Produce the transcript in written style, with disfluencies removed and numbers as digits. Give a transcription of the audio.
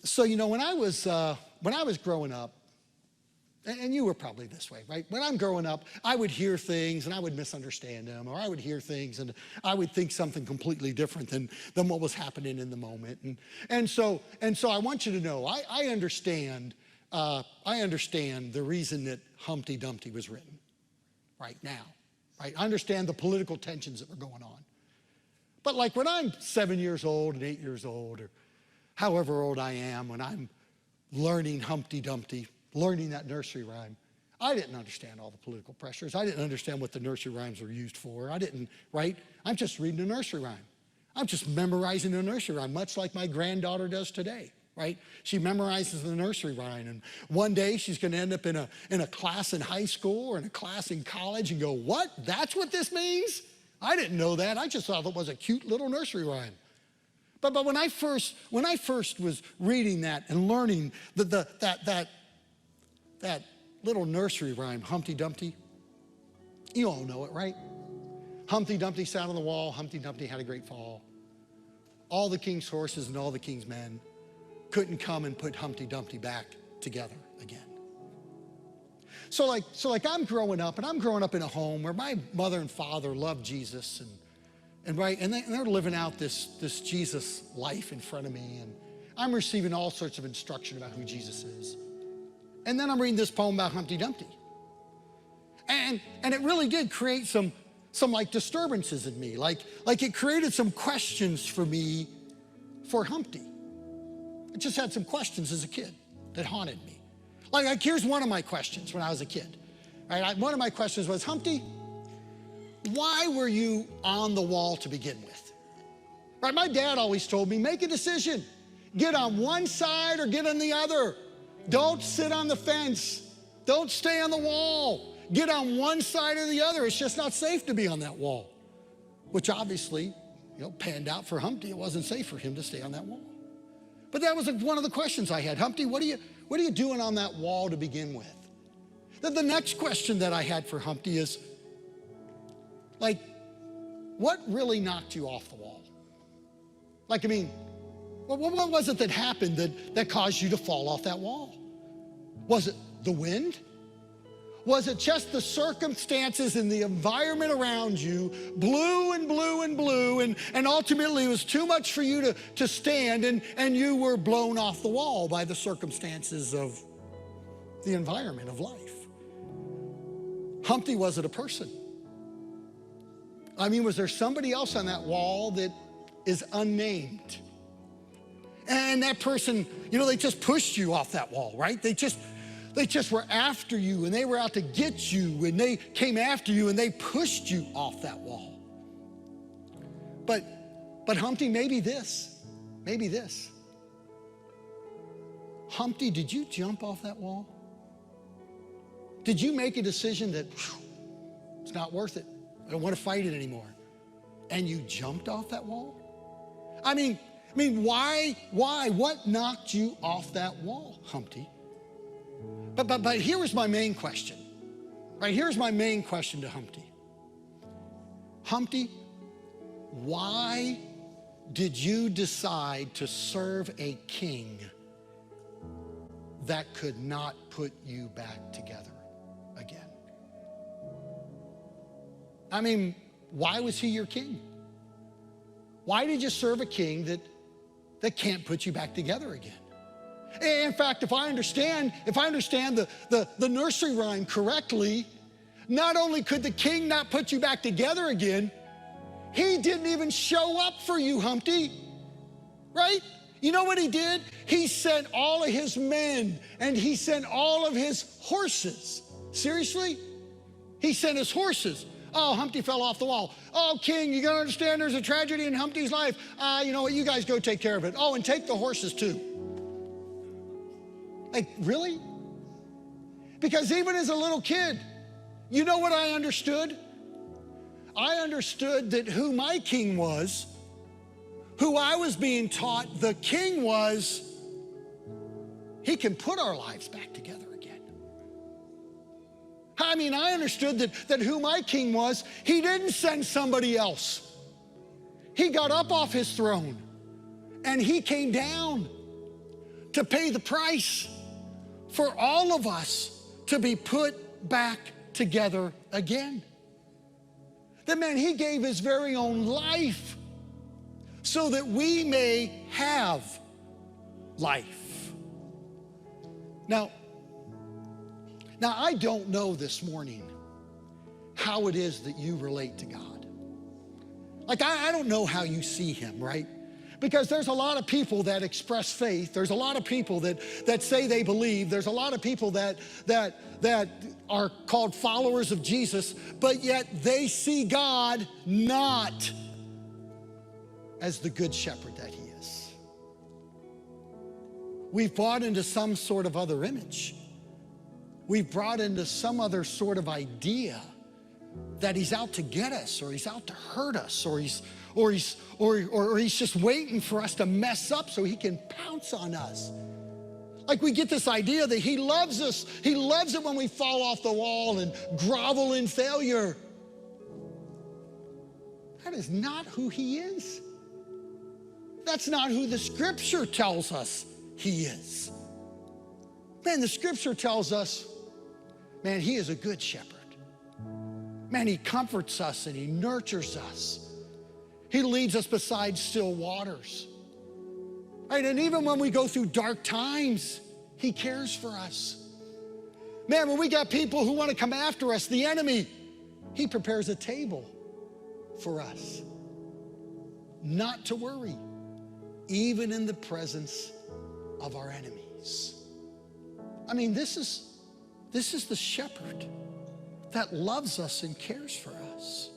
So, you know, when I was growing up, and you were probably this way, right? When I'm growing up, I would hear things and I would misunderstand them, or I would hear things and I would think something completely different than what was happening in the moment. And so I want you to know, I understand the reason that Humpty Dumpty was written right now, right? I understand the political tensions that were going on. But like when I'm 7 years old and 8 years old, or however old I am, when I'm learning Humpty Dumpty, learning that nursery rhyme, I didn't understand all the political pressures. I didn't understand what the nursery rhymes were used for. I didn't, right? I'm just reading a nursery rhyme. I'm just memorizing a nursery rhyme, much like my granddaughter does today, right? She memorizes the nursery rhyme, and one day she's going to end up in a class in high school or in a class in college and go, what? That's what this means? I didn't know that. I just thought it was a cute little nursery rhyme. But when I first was reading that and learning that little nursery rhyme, Humpty Dumpty, you all know it, right? Humpty Dumpty sat on the wall, Humpty Dumpty had a great fall. All the king's horses and all the king's men couldn't come and put Humpty Dumpty back together again. So like I'm growing up, and I'm growing up in a home where my mother and father loved Jesus, and they're living out this Jesus life in front of me, and I'm receiving all sorts of instruction about who Jesus is. And then I'm reading this poem about Humpty Dumpty. And it really did create some like disturbances in me. Like it created some questions for me for Humpty. I just had some questions as a kid that haunted me. Like here's one of my questions when I was a kid. Right? One of my questions was, Humpty, why were you on the wall to begin with? Right? My dad always told me, make a decision. Get on one side or get on the other. Don't sit on the fence. Don't stay on the wall. Get on one side or the other. It's just not safe to be on that wall. Which obviously, panned out for Humpty. It wasn't safe for him to stay on that wall. But that was one of the questions I had. Humpty, what are you doing on that wall to begin with? Then the next question that I had for Humpty is, like, what really knocked you off the wall? Like, I mean, what was it that happened that caused you to fall off that wall? Was it the wind? Was it just the circumstances and the environment around you blew and blew and blew, and ultimately it was too much for you to stand, and you were blown off the wall by the circumstances of the environment of life? Humpty, was it a person? I mean, was there somebody else on that wall that is unnamed? And that person, they just pushed you off that wall, right? They just were after you, and they were out to get you, and they came after you, and they pushed you off that wall. But Humpty, maybe this. Humpty, did you jump off that wall? Did you make a decision that, it's not worth it, I don't want to fight it anymore, and you jumped off that wall? I mean, why? What knocked you off that wall, Humpty? But here was my main question, right? Here's my main question to Humpty. Humpty, why did you decide to serve a king that could not put you back together again? I mean, why was he your king? Why did you serve a king that can't put you back together again? In fact, if I understand the nursery rhyme correctly, not only could the king not put you back together again, he didn't even show up for you, Humpty, right? You know what he did? He sent all of his men, and he sent all of his horses. Seriously? He sent his horses. Oh, Humpty fell off the wall. Oh, king, you gotta understand there's a tragedy in Humpty's life. You know what, you guys go take care of it. Oh, and take the horses too. Like, really? Because even as a little kid, you know what I understood? I understood that who my king was, who I was being taught the king was, he can put our lives back together again. I mean, I understood that who my king was, he didn't send somebody else. He got up off his throne and he came down to pay the price for all of us to be put back together again. That man, he gave his very own life so that we may have life. Now I don't know this morning how it is that you relate to God. Like, I don't know how you see him, right? Because there's a lot of people that express faith. There's a lot of people that say they believe. There's a lot of people that are called followers of Jesus, but yet they see God not as the good shepherd that he is. We've bought into some sort of other image. We've brought into some other sort of idea that he's out to get us, or he's out to hurt us, or he's just waiting for us to mess up so he can pounce on us. Like, we get this idea that he loves us. He loves it when we fall off the wall and grovel in failure. That is not who he is. That's not who the scripture tells us he is. Man, the scripture tells us, man, he is a good shepherd. Man, he comforts us and he nurtures us. He leads us beside still waters. Right? And even when we go through dark times, he cares for us. Man, when we got people who want to come after us, the enemy, he prepares a table for us. Not to worry, even in the presence of our enemies. I mean, this is the shepherd that loves us and cares for us.